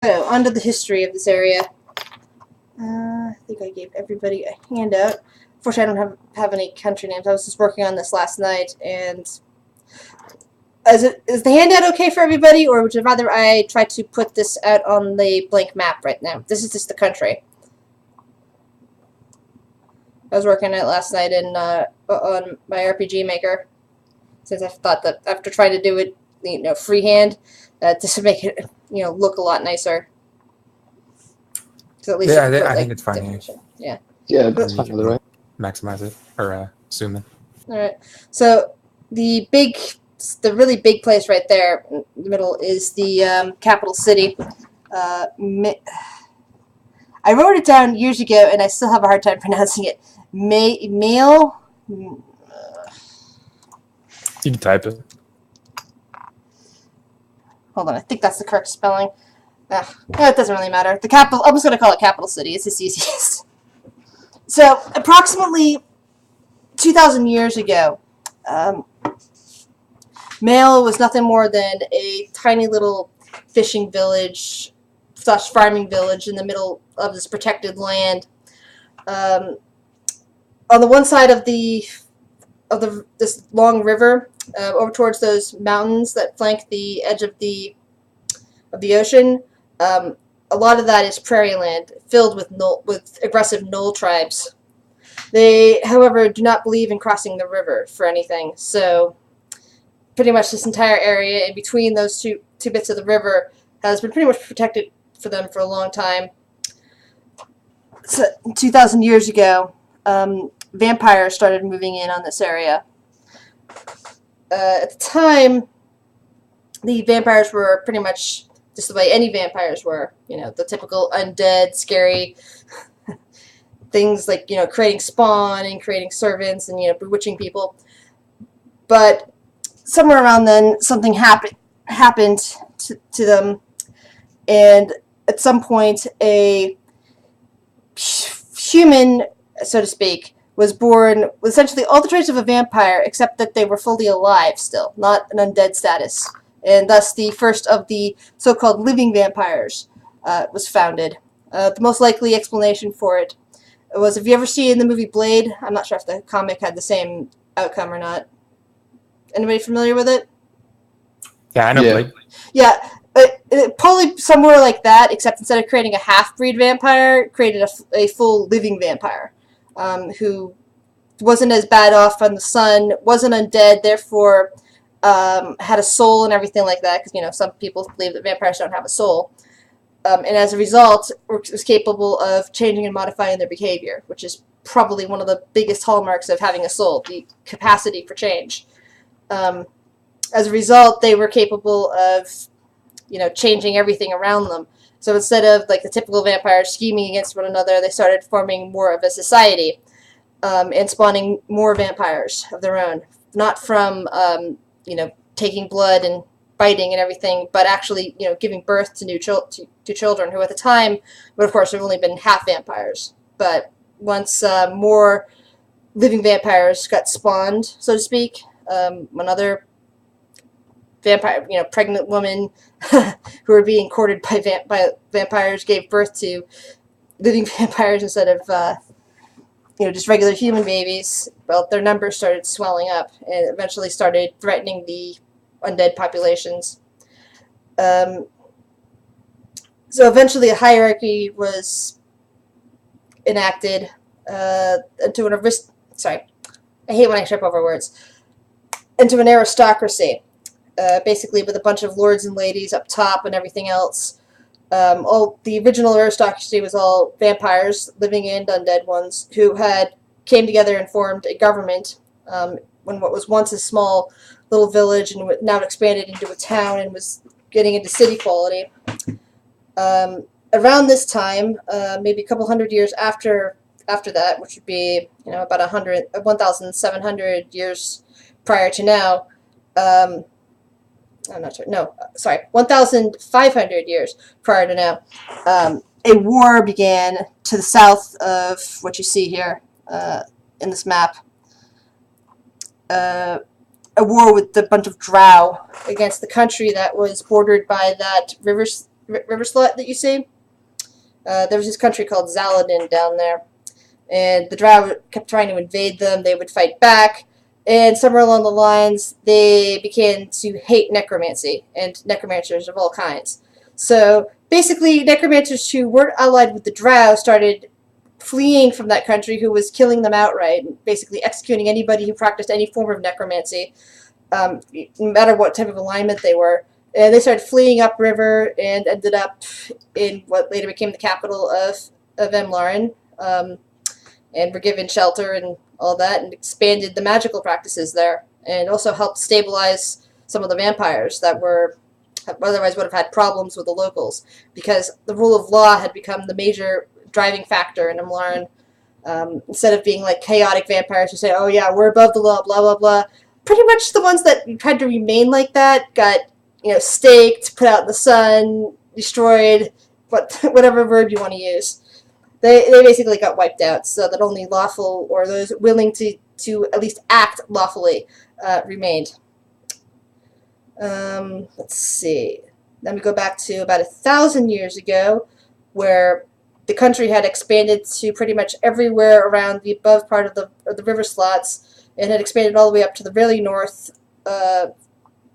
So, on to the history of this area. I think I gave everybody a handout. Unfortunately, I don't have any country names. I was just working on this last night, and is the handout okay for everybody, or would you rather I try to put this out on the blank map right now? This is just the country. I was working on it last night on my RPG Maker, since I thought that after trying to do it, freehand, this would make it, look a lot nicer. So at least I think it's fine. Yeah. Yeah, that's fine. Right? Maximize it or zoom in. All right. So the really big place right there in the middle is the capital city. I wrote it down years ago, and I still have a hard time pronouncing it. Mail. You can type it. Hold on, I think that's the correct spelling. It doesn't really matter. The capital. I'm just going to call it capital city. It's just easiest. So, approximately 2,000 years ago, Mail was nothing more than a tiny little fishing village / farming village in the middle of this protected land. On the one side of this long river, over towards those mountains that flank the edge of the ocean, a lot of that is prairie land filled with aggressive Knoll tribes. They, however, do not believe in crossing the river for anything, so pretty much this entire area in between those two bits of the river has been pretty much protected for them for a long time. So, 2,000 years ago, vampires started moving in on this area. At the time, the vampires were pretty much just the way any vampires were. The typical undead, scary things like, creating spawn and creating servants and, bewitching people. But somewhere around then, something happened to them, and at some point, a human, so to speak, was born with essentially all the traits of a vampire, except that they were fully alive still, not an undead status. And thus the first of the so-called living vampires was founded. The most likely explanation for it was, if you ever see in the movie Blade, I'm not sure if the comic had the same outcome or not. Anybody familiar with it? Yeah, I know Blade. Yeah, probably somewhere like that, except instead of creating a half-breed vampire, created a full living vampire. Who wasn't as bad off on the sun, wasn't undead, therefore had a soul and everything like that, because, some people believe that vampires don't have a soul. And as a result, was capable of changing and modifying their behavior, which is probably one of the biggest hallmarks of having a soul, the capacity for change. As a result, they were capable of, changing everything around them. So instead of the typical vampires scheming against one another, they started forming more of a society and spawning more vampires of their own. Not from, taking blood and biting and everything, but actually, giving birth to to children who at the time would, of course, have only been half vampires. But once more living vampires got spawned, so to speak, another vampire, pregnant woman who were being courted by vampires gave birth to living vampires instead of, just regular human babies. Well, their numbers started swelling up and eventually started threatening the undead populations. So eventually a hierarchy was enacted into an I hate when I trip over words. Into an aristocracy. Basically with a bunch of lords and ladies up top and everything else. All the original aristocracy was all vampires, living and undead ones, who came together and formed a government when what was once a small little village and now expanded into a town and was getting into city quality. Around this time, maybe a couple hundred years after that, which would be about 1,700 years prior to now. I'm not sure. No, sorry, 1,500 years prior to now. A war began to the south of what you see here in this map. A war with a bunch of drow against the country that was bordered by that river slut that you see. There was this country called Zaladin down there, and the Drow kept trying to invade them. They would fight back, and somewhere along the lines, they began to hate necromancy and necromancers of all kinds. So basically, necromancers who weren't allied with the Drow started fleeing from that country, who was killing them outright, and basically executing anybody who practiced any form of necromancy, no matter what type of alignment they were. And they started fleeing upriver and ended up in what later became the capital of Emlaren, and were given shelter and all that, and expanded the magical practices there, and also helped stabilize some of the vampires that were otherwise would have had problems with the locals, because the rule of law had become the major driving factor in Emlaren. Instead of being like chaotic vampires who say, oh yeah, we're above the law, blah, blah, blah. Pretty much the ones that tried to remain like that got, staked, put out in the sun, destroyed, whatever verb you want to use. They basically got wiped out, so that only lawful, or those willing to at least act lawfully, remained. Let's see. Then we go back to about 1,000 years ago, where the country had expanded to pretty much everywhere around the above part of the river slots, and had expanded all the way up to the really north,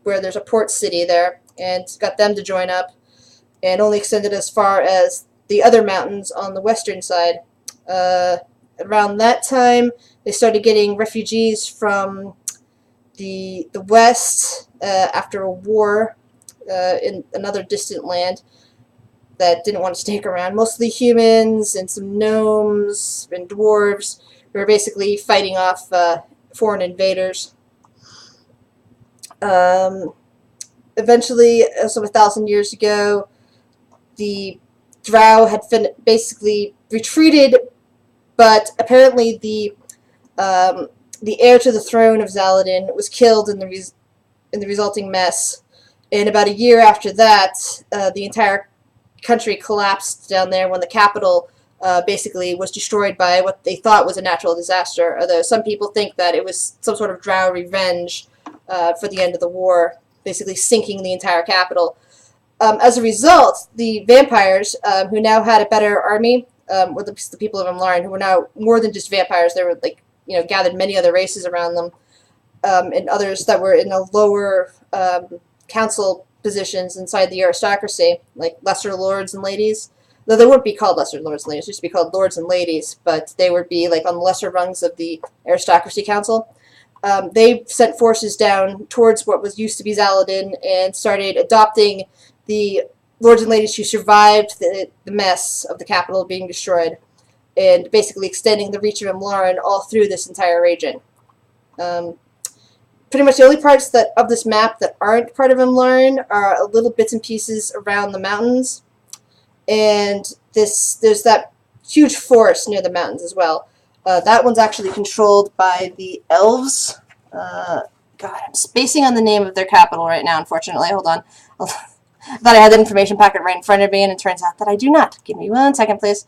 where there's a port city there, and got them to join up, and only extended as far as the other mountains on the western side. Around that time, they started getting refugees from the west after a war in another distant land that didn't want to stick around. Mostly humans and some gnomes and dwarves who were basically fighting off foreign invaders. Eventually, also 1,000 years ago, the Drow had basically retreated, but apparently the heir to the throne of Zaladin was killed in the resulting mess. And about a year after that, the entire country collapsed down there when the capital basically was destroyed by what they thought was a natural disaster, although some people think that it was some sort of Drow revenge for the end of the war, basically sinking the entire capital. As a result, the vampires, who now had a better army, were the people of Emlaren, who were now more than just vampires. They were gathered many other races around them, and others that were in the lower council positions inside the aristocracy, like lesser lords and ladies. Though they wouldn't be called lesser lords and ladies, they used to be called lords and ladies, but they would be like on the lesser rungs of the aristocracy council. They sent forces down towards what was used to be Zaladin and started adopting the lords and ladies who survived the mess of the capital being destroyed, and basically extending the reach of Emlaren all through this entire region. Pretty much the only parts of this map that aren't part of Emlaren are little bits and pieces around the mountains, and there's that huge forest near the mountains as well. That one's actually controlled by the elves. God, I'm spacing on the name of their capital right now, unfortunately. Hold on. I thought I had the information packet right in front of me, and it turns out that I do not. Give me 1 second, please.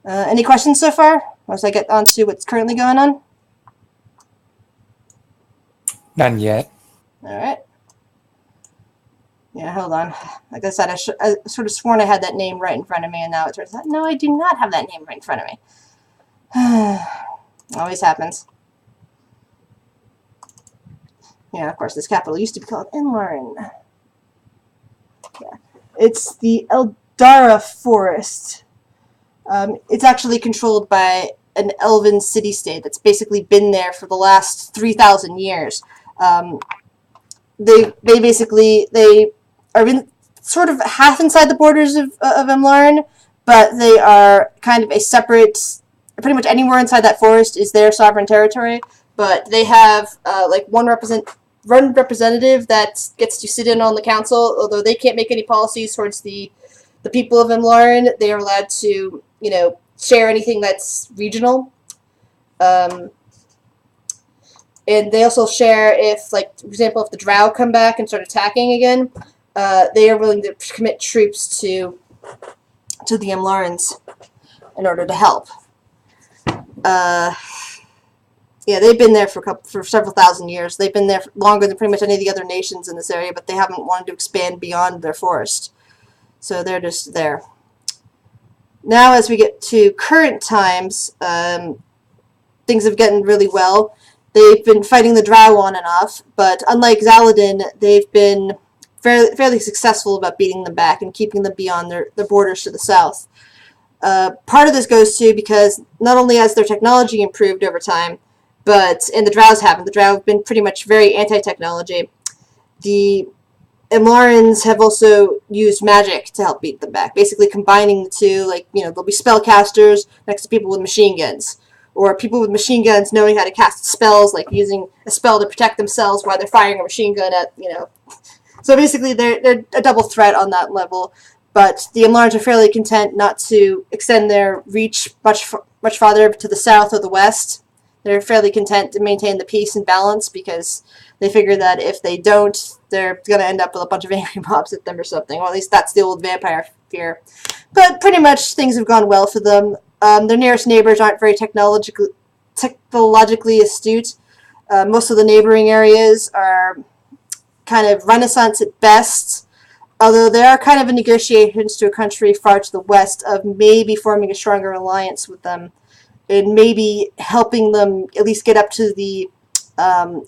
Any questions so far? Once I get on to what's currently going on? None yet. All right. Yeah, hold on. Like I said, I sort of sworn I had that name right in front of me, and now it turns out, no, I do not have that name right in front of me. Always happens. Yeah, of course, this capital used to be called Emlaren. Yeah. It's the Eldar Forest. It's actually controlled by an elven city-state that's basically been there for the last 3,000 years. They are sort of half inside the borders of Emlaren, but they are kind of a separate. Pretty much anywhere inside that forest is their sovereign territory. But they have one representative that gets to sit in on the council. Although they can't make any policies towards the people of Emlaren, they are allowed to share anything that's regional. And they also share if, for example, if the Drow come back and start attacking again, they are willing to commit troops to the Emlarans in order to help. Yeah, they've been there for several thousand years. They've been there longer than pretty much any of the other nations in this area, but they haven't wanted to expand beyond their forest. So they're just there. Now, as we get to current times, things have gotten really well. They've been fighting the Drow on and off, but unlike Zaladin, they've been fairly successful about beating them back and keeping them beyond their borders to the south. Part of this goes to because not only has their technology improved over time, and the Drows haven't. The Drow have been pretty much very anti-technology. The Imlarans have also used magic to help beat them back, basically combining the two. Like, there'll be spellcasters next to people with machine guns, or people with machine guns knowing how to cast spells, like using a spell to protect themselves while they're firing a machine gun at. So basically, they're a double threat on that level. But the Imlarans are fairly content not to extend their reach much farther to the south or the west. They're fairly content to maintain the peace and balance because they figure that if they don't, they're going to end up with a bunch of angry mobs at them or something. Or at least that's the old vampire fear. But pretty much things have gone well for them. Their nearest neighbors aren't very technologically astute. Most of the neighboring areas are kind of Renaissance at best, although there are kind of negotiations to a country far to the west of maybe forming a stronger alliance with them and maybe helping them at least get up to the not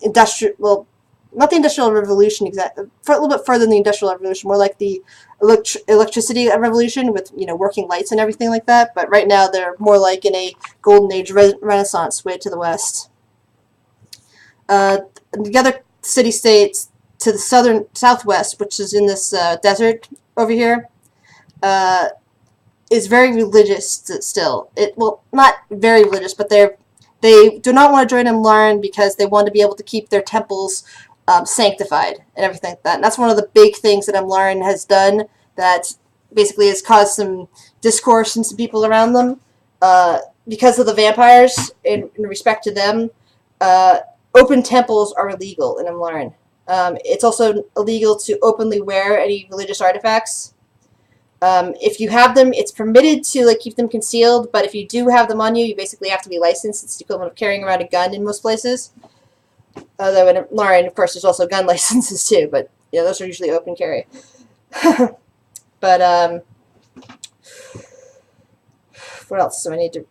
the Industrial Revolution exactly, a little bit further than the Industrial Revolution, more like the electricity revolution with working lights and everything like that. But right now they're more like in a Golden Age Renaissance way to the west. The other city-states to the southwest, which is in this desert over here, is very religious still. Not very religious, but they do not want to join Imlaran because they want to be able to keep their temples sanctified and everything like that. And that's one of the big things that Imlaran has done that basically has caused some discourse in some people around them. Because of the vampires, in respect to them, open temples are illegal in Imlaran. It's also illegal to openly wear any religious artifacts. If you have them, it's permitted to keep them concealed, but if you do have them on you, you basically have to be licensed. It's the equivalent of carrying around a gun in most places. Although in Lauren, of course, there's also gun licenses too, but those are usually open carry. But what else do I need to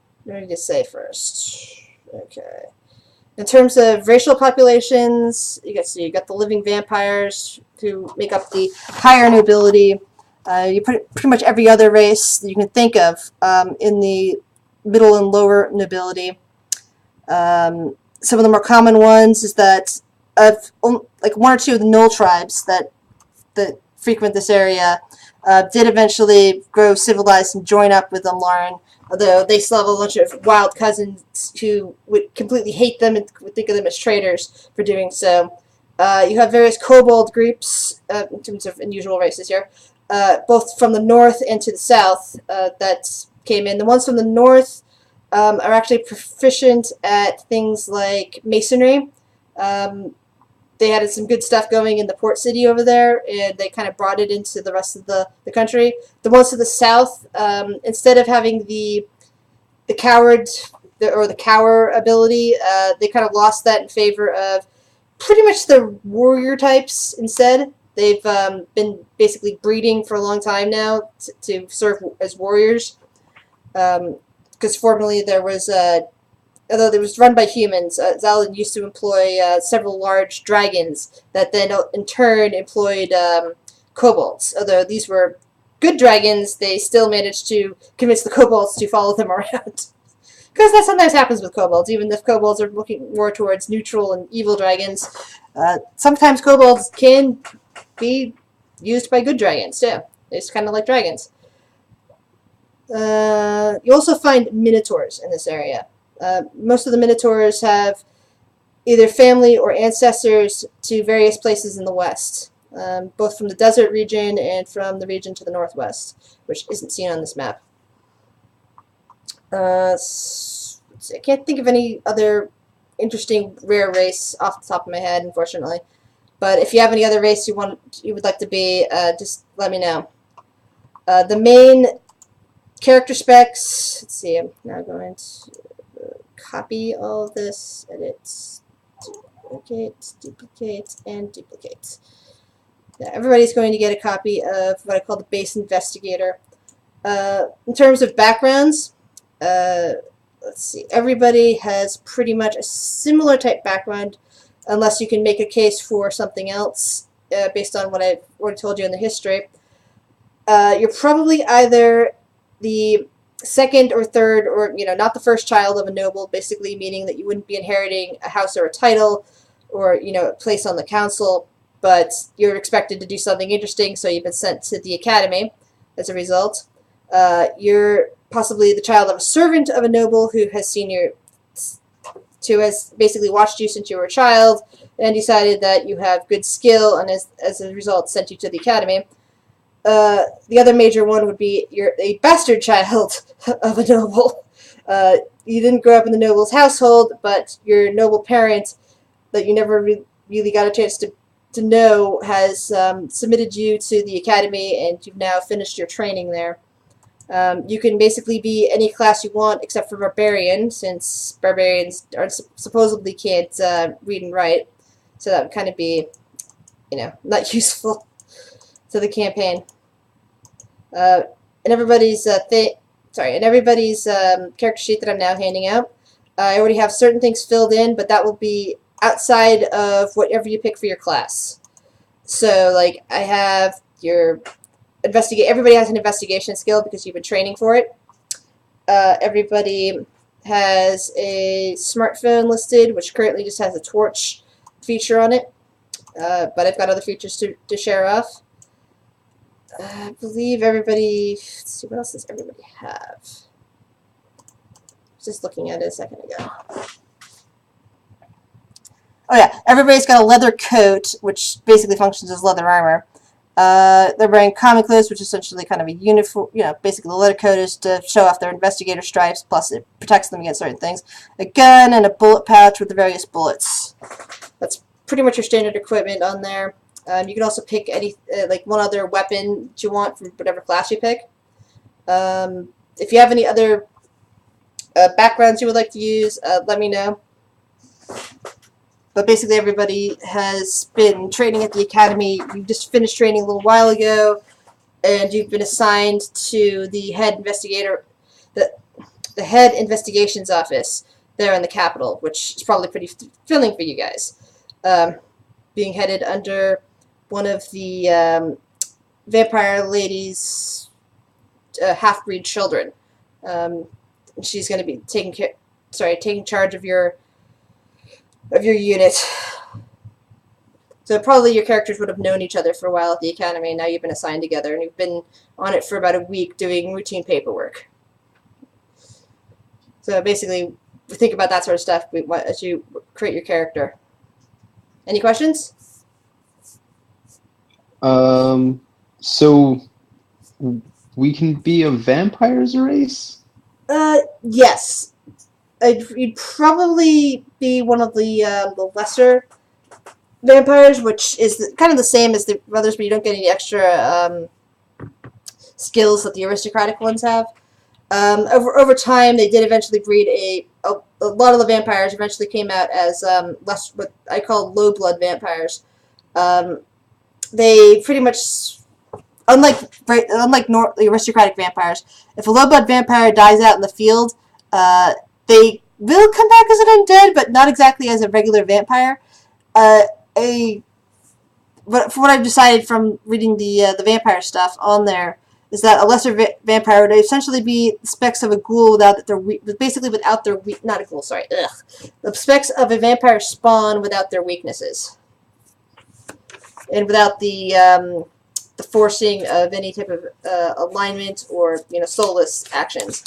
say first? Okay. In terms of racial populations, you got the living vampires who make up the higher nobility. You put pretty much every other race that you can think of in the middle and lower nobility. Some of the more common ones is that one or two of the Knoll tribes that frequent this area did eventually grow civilized and join up with Imlaran, although they still have a bunch of wild cousins who would completely hate them and would think of them as traitors for doing so. You have various kobold groups, in terms of unusual races here, both from the north and to the south that came in. The ones from the north are actually proficient at things like masonry. They had some good stuff going in the port city over there, and they kind of brought it into the rest of the country. The ones to the south, instead of having the coward or the cower ability, they kind of lost that in favor of pretty much the warrior types instead. They've been basically breeding for a long time now to serve as warriors. Because formerly there was, although it was run by humans, Zaladin used to employ several large dragons that then in turn employed kobolds. Although these were good dragons, they still managed to convince the kobolds to follow them around. Because that sometimes happens with kobolds, even if kobolds are looking more towards neutral and evil dragons. Sometimes kobolds can be used by good dragons, too. They're just kind of like dragons. You also find minotaurs in this area. Most of the minotaurs have either family or ancestors to various places in the west, both from the desert region and from the region to the northwest, which isn't seen on this map. I can't think of any other interesting rare race off the top of my head, unfortunately. But if you have any other race you would like to be, just let me know. The main character specs. Let's see. I'm now going to copy all of this, edit, duplicate, and duplicate. Yeah, everybody's going to get a copy of what I call the base investigator. In terms of backgrounds, let's see, everybody has pretty much a similar type background, unless you can make a case for something else based on what I've already told you in the history. You're probably either the second or third, or not the first child of a noble, basically meaning that you wouldn't be inheriting a house or a title, or a place on the council, but you're expected to do something interesting, so you've been sent to the academy as a result. You're possibly the child of a servant of a noble who has basically watched you since you were a child and decided that you have good skill, and as a result sent you to the academy. The other major one would be you're a bastard child of a noble. You didn't grow up in the noble's household, but your noble parent that you never really got a chance to know has submitted you to the academy, and you've now finished your training there. You can basically be any class you want except for barbarian, since barbarians supposedly can't read and write, so that would kind of be, not useful to the campaign. And everybody's character sheet that I'm now handing out, I already have certain things filled in, but that will be outside of whatever you pick for your class. So, like, I have your everybody has an investigation skill because you've been training for it. Everybody has a smartphone listed, which currently just has a torch feature on it, but I've got other features to share off. I believe everybody, let's see, what else does everybody have? Just looking at it a second ago. Oh yeah, everybody's got a leather coat, which basically functions as leather armor. They're wearing common clothes, which is essentially kind of a uniform, basically the leather coat is to show off their investigator stripes, plus it protects them against certain things. A gun and a bullet pouch with the various bullets. That's pretty much your standard equipment on there. You can also pick any, one other weapon that you want from whatever class you pick. If you have any other backgrounds you would like to use, let me know. But basically everybody has been training at the academy. You just finished training a little while ago, and you've been assigned to the head investigator, the head investigations office there in the capital, which is probably pretty filling for you guys. Being headed under one of the vampire lady's half-breed children. She's going to be taking charge of your unit. So probably your characters would have known each other for a while at the academy, and now you've been assigned together, and you've been on it for about a week doing routine paperwork. So basically, think about that sort of stuff as you create your character. Any questions? So we can be a vampire as a race? Yes. You'd probably be one of the lesser vampires, which is kind of the same as the others, but you don't get any extra skills that the aristocratic ones have. Over time, they did eventually breed a lot of the vampires eventually came out as what I call low blood vampires. They pretty much, unlike the aristocratic vampires, if a low blood vampire dies out in the field, they will come back as an undead, but not exactly as a regular vampire. But for what I've decided from reading the vampire stuff on there is that a lesser vampire would essentially be the specs of a ghoul without their not a ghoul, sorry, the specs of a vampire spawn without their weaknesses, and without the forcing of any type of alignment or soulless actions.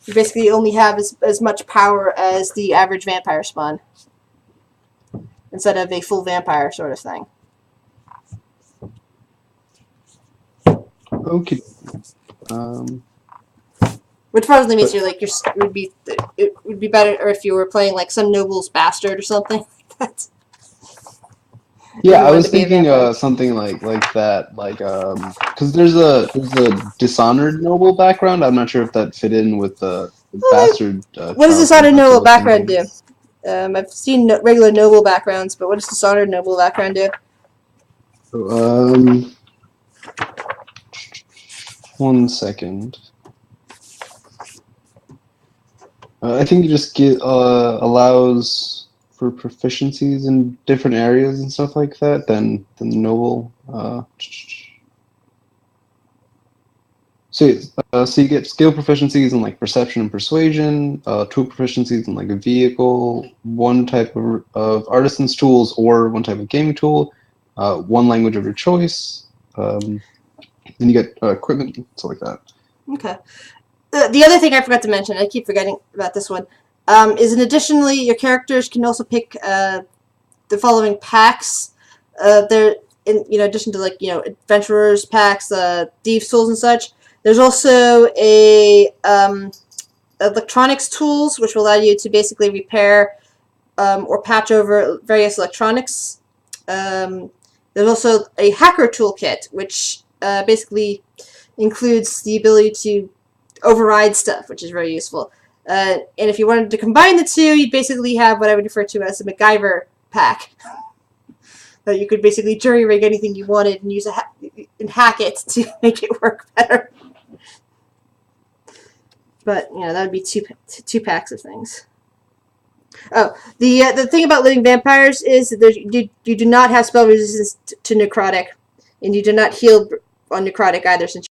You basically only have as much power as the average vampire spawn, instead of a full vampire sort of thing. Okay. Which probably means it would be better if you were playing like some noble's bastard or something like that. Yeah, I was thinking something like that, because there's a Dishonored noble background. I'm not sure if that fit in with the bastard. What does child Dishonored from Noble Untitled background do? Kingdoms. I've seen regular noble backgrounds, but what does Dishonored Noble background do? So, 1 second. I think it just allows for proficiencies in different areas and stuff like that than noble. So you get skill proficiencies in like perception and persuasion, tool proficiencies in like a vehicle, one type of artisan's tools or one type of gaming tool, one language of your choice. Then you get equipment, stuff like that. Okay. The other thing I forgot to mention, I keep forgetting about this one, is additionally your characters can also pick the following packs. They're in addition to adventurers packs, thieves tools and such. There's also a electronics tools, which will allow you to basically repair or patch over various electronics. There's also a hacker toolkit, which basically includes the ability to override stuff, which is very useful. And if you wanted to combine the two, you'd basically have what I would refer to as a MacGyver pack. So you could basically jury rig anything you wanted and use and hack it to make it work better. But that would be two packs of things. Oh, the thing about living vampires is that you do not have spell resistance to necrotic, and you do not heal on necrotic either, since